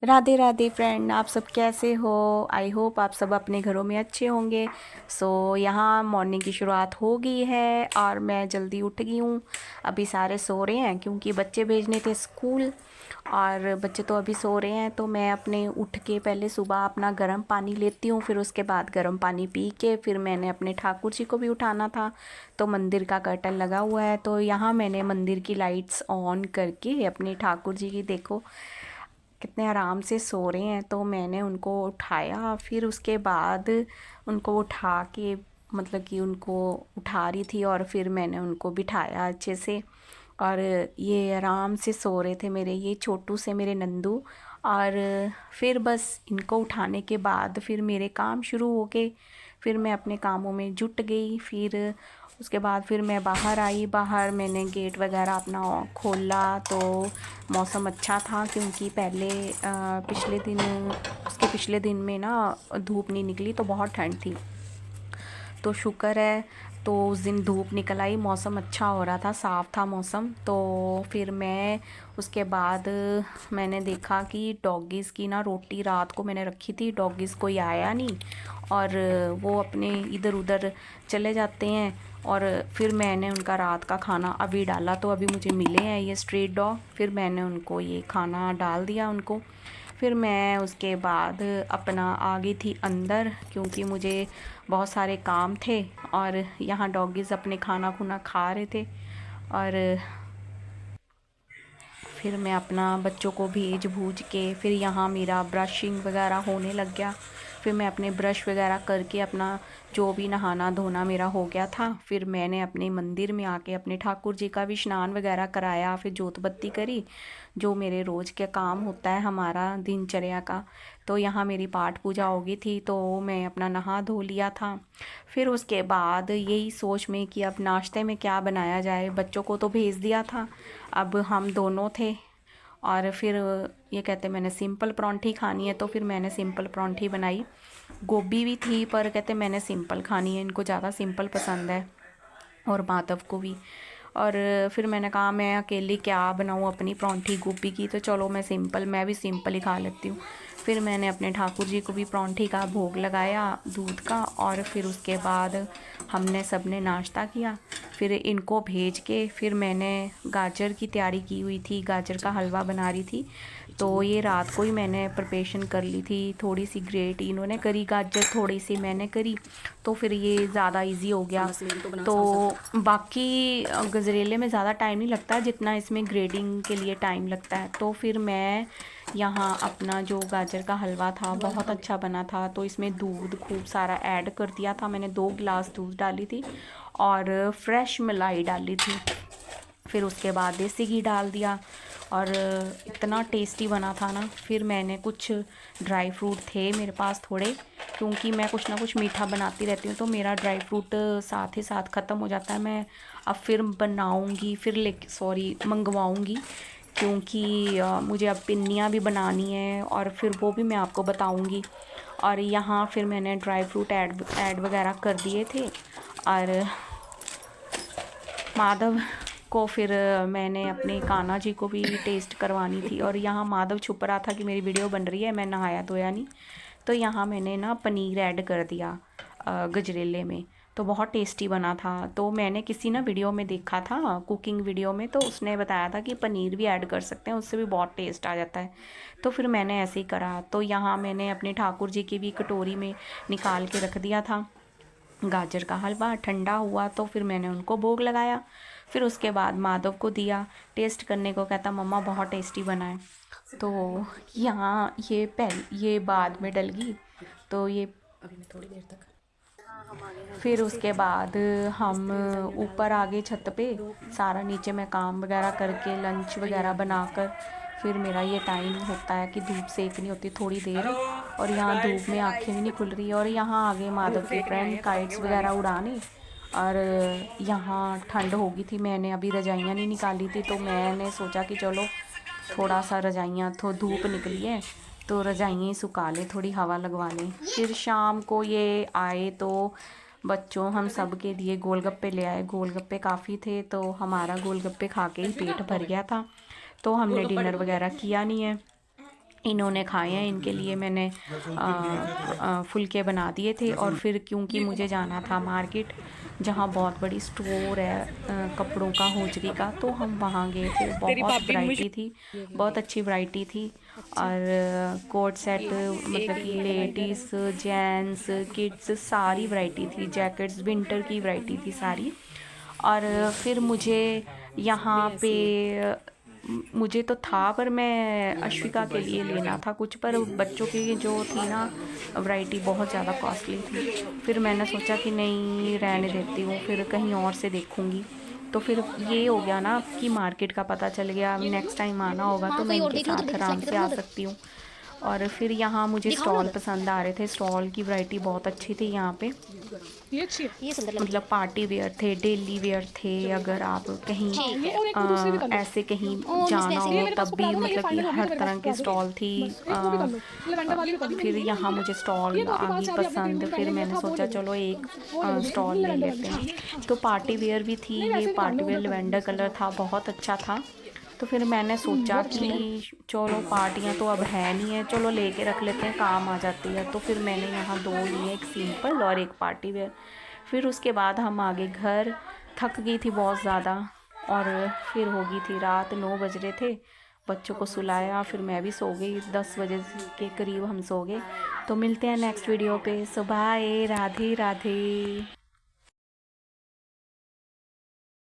Radhe Radhe friend, आप सब कैसे हो। आई होप आप सब अपने घरों में अच्छे होंगे। यहाँ मॉर्निंग की शुरुआत हो गई है और मैं जल्दी उठ गई हूँ। अभी सारे सो रहे हैं क्योंकि बच्चे भेजने थे स्कूल और बच्चे तो अभी सो रहे हैं। तो मैं अपने उठ के पहले सुबह अपना गर्म पानी लेती हूँ, फिर उसके बाद गर्म पानी पी के फिर मैंने अपने ठाकुर जी को भी उठाना था। तो मंदिर का कर्टन लगा हुआ है, तो यहाँ मैंने मंदिर की लाइट्स ऑन करके अपने ठाकुर जी की देखो कितने आराम से सो रहे हैं। तो मैंने उनको उठाया, फिर उसके बाद उनको उठा के मतलब कि उनको उठा रही थी और फिर मैंने उनको बिठाया अच्छे से। और ये आराम से सो रहे थे मेरे ये छोटू से मेरे नंदू। और फिर बस इनको उठाने के बाद फिर मेरे काम शुरू हो गए। फिर मैं अपने कामों में जुट गई। फिर उसके बाद फिर मैं बाहर आई। बाहर मैंने गेट वगैरह अपना खोला तो मौसम अच्छा था क्योंकि पहले पिछले दिन उसके पिछले दिन में ना धूप नहीं निकली तो बहुत ठंड थी। तो शुक्र है तो उस दिन धूप निकल आई, मौसम अच्छा हो रहा था, साफ़ था मौसम। तो फिर मैं उसके बाद मैंने देखा कि डॉगीज़ की ना रोटी रात को मैंने रखी थी, डॉगीज़ कोई आया नहीं और वो अपने इधर उधर चले जाते हैं। और फिर मैंने उनका रात का खाना अभी डाला, तो अभी मुझे मिले हैं ये स्ट्रीट डॉग। फिर मैंने उनको ये खाना डाल दिया उनको। फिर मैं उसके बाद अपना आ गई थी अंदर क्योंकि मुझे बहुत सारे काम थे और यहाँ डॉगीज़ अपने खाना खुना खा रहे थे। और फिर मैं अपना बच्चों को भेज भूज के फिर यहाँ मेरा ब्रशिंग वगैरह होने लग गया। फिर मैं अपने ब्रश वगैरह करके अपना जो भी नहाना धोना मेरा हो गया था। फिर मैंने अपने मंदिर में आके अपने ठाकुर जी का भी स्नान वगैरह कराया, फिर जोत बत्ती करी, जो मेरे रोज़ के काम होता है हमारा दिनचर्या का। तो यहाँ मेरी पाठ पूजा हो गई थी तो मैं अपना नहा धो लिया था। फिर उसके बाद यही सोच में कि अब नाश्ते में क्या बनाया जाए, बच्चों को तो भेज दिया था, अब हम दोनों थे। और फिर ये कहते मैंने सिंपल परांठी खानी है, तो फिर मैंने सिंपल परांठी बनाई। गोभी भी थी पर कहते मैंने सिंपल खानी है, इनको ज़्यादा सिंपल पसंद है और माधव को भी। और फिर मैंने कहा मैं अकेली क्या बनाऊँ अपनी परांठी गोभी की, तो चलो मैं भी सिंपल ही खा लेती हूँ। फिर मैंने अपने ठाकुर जी को भी परांठी का भोग लगाया दूध का, और फिर उसके बाद हमने सब ने नाश्ता किया। फिर इनको भेज के फिर मैंने गाजर की तैयारी की हुई थी, गाजर का हलवा बना रही थी। तो ये रात को ही मैंने प्रिपरेशन कर ली थी, थोड़ी सी ग्रेट इन्होंने करी गाजर, थोड़ी सी मैंने करी, तो फिर ये ज़्यादा इजी हो गया। तो बाकी गजरेले में ज़्यादा टाइम नहीं लगता जितना इसमें ग्रेडिंग के लिए टाइम लगता है। तो फिर मैं यहाँ अपना जो गाजर का हलवा था बहुत अच्छा बना था, तो इसमें दूध खूब सारा ऐड कर दिया था मैंने, 2 गिलास दूध डाली थी और फ्रेश मलाई डाली थी। फिर उसके बाद देसी घी डाल दिया और इतना टेस्टी बना था ना। फिर मैंने कुछ ड्राई फ्रूट थे मेरे पास थोड़े, क्योंकि मैं कुछ ना कुछ मीठा बनाती रहती हूँ तो मेरा ड्राई फ्रूट साथ ही साथ ख़त्म हो जाता है। मैं अब फिर बनाऊँगी, फिर ले सॉरी मंगवाऊँगी, क्योंकि मुझे अब पिन्नियाँ भी बनानी है और फिर वो भी मैं आपको बताऊँगी। और यहाँ फिर मैंने ड्राई फ्रूट ऐड वगैरह कर दिए थे। और माधव को फिर मैंने अपने कान्हा जी को भी टेस्ट करवानी थी, और यहाँ माधव छुप रहा था कि मेरी वीडियो बन रही है, मैं नहाया धोया नहीं। तो यहाँ मैंने ना पनीर ऐड कर दिया गजरेले में, तो बहुत टेस्टी बना था। तो मैंने किसी ना वीडियो में देखा था, कुकिंग वीडियो में, तो उसने बताया था कि पनीर भी ऐड कर सकते हैं, उससे भी बहुत टेस्ट आ जाता है। तो फिर मैंने ऐसे ही करा। तो यहाँ मैंने अपने ठाकुर जी की भी कटोरी में निकाल के रख दिया था गाजर का हलवा। ठंडा हुआ तो फिर मैंने उनको भोग लगाया। फिर उसके बाद माधव को दिया टेस्ट करने को, कहता मम्मा बहुत टेस्टी बना है। तो यहाँ ये बाद में डल गई, तो ये अभी मैं थोड़ी देर तक। फिर उसके बाद हम ऊपर आ गए छत पे, सारा नीचे मैं काम वगैरह करके लंच वगैरह बनाकर, फिर मेरा ये टाइम होता है कि धूप सेकनी होती थोड़ी देर, और यहाँ धूप में आंखें भी नहीं खुल रही। और यहाँ आगे माधव के फ्रेंड काइट्स वगैरह उड़ाने। और यहाँ ठंड हो गई थी, मैंने अभी रजाइयाँ नहीं निकाली थी, तो मैंने सोचा कि चलो थोड़ा सा रजाइयाँ, तो धूप निकली है तो रजाइयाँ सुखा लें, थोड़ी हवा लगवा लें। फिर शाम को ये आए तो बच्चों हम सब के लिए गोलगप्पे ले आए। गोलगप्पे काफ़ी थे तो हमारा गोलगप्पे खा के ही पेट भर गया था, तो हमने डिनर वगैरह किया नहीं है। इन्होंने खाए हैं, इनके लिए मैंने फुलके बना दिए थे। और फिर क्योंकि मुझे जाना था मार्केट, जहाँ बहुत बड़ी स्टोर है कपड़ों का, होजरी का, तो हम वहाँ गए थे। बहुत वैरायटी थी, बहुत अच्छी वैरायटी थी। और कोट सेट, मतलब कि लेडीज़, जेंट्स, किड्स, सारी वैरायटी थी। जैकेट्स, विंटर की वैरायटी थी सारी। और फिर मुझे यहाँ पे मुझे तो था, पर मैं अश्विका के लिए लेना था कुछ, पर बच्चों की जो थी ना वैरायटी बहुत ज़्यादा कॉस्टली थी। फिर मैंने सोचा कि नहीं, रहने देती हूँ, फिर कहीं और से देखूँगी। तो फिर ये हो गया ना कि मार्केट का पता चल गया। अब नेक्स्ट टाइम आना होगा तो मैं इनके साथ आराम से आ सकती हूँ। और फिर यहाँ मुझे स्टॉल पसंद आ रहे थे। स्टॉल की वैरायटी बहुत अच्छी थी यहाँ पे। ये अच्छी है, ये सुंदर मतलब पार्टी वेयर थे, डेली वेयर थे। अगर आप कहीं और एक को दूसरी भी कर लो। ऐसे कहीं इसमें जाना ऐसे ये हो मेरे पास तब को भी करा दो ना, ये मतलब कि फाइनल हो गई तो हर मेरे पास तरह की करा दो। स्टॉल थी। बस एक वो भी कर लो, लेवेंडर वाली भी कर दो। फिर यहाँ मुझे ये स्टॉल तो आपके आ पास गई से अभी आपने पसंद। ट्रीटमेंट फिर पहले लिया मैंने था, वो सोचा ले लो। चलो एक वो ले लो, स्टॉल ले लेवेंडर लेते वाली। हैं। तो पार्टी वेयर भी थी, नहीं ये वैसे भी कर पार्टी लो, वेयर उधर कर लो। लेवेंडर कलर था, बहुत अच्छा था। तो फिर मैंने सोचा बहुत अच्छी है। कि चलो पार्टियाँ तो अब है नहीं है, चलो लेके रख लेते हैं, काम आ जाती है। तो फिर मैंने यहाँ दो लिए, एक सिंपल और एक पार्टी वेयर। फिर उसके बाद हम आ गए घर। थक गई थी बहुत ज़्यादा, और फिर हो गई थी रात, 9 बज रहे थे। बच्चों को सुलाया, फिर मैं भी सो गई। 10 बजे के करीब हम सो गए। तो मिलते हैं नेक्स्ट वीडियो पे। सो बाय, राधे राधे।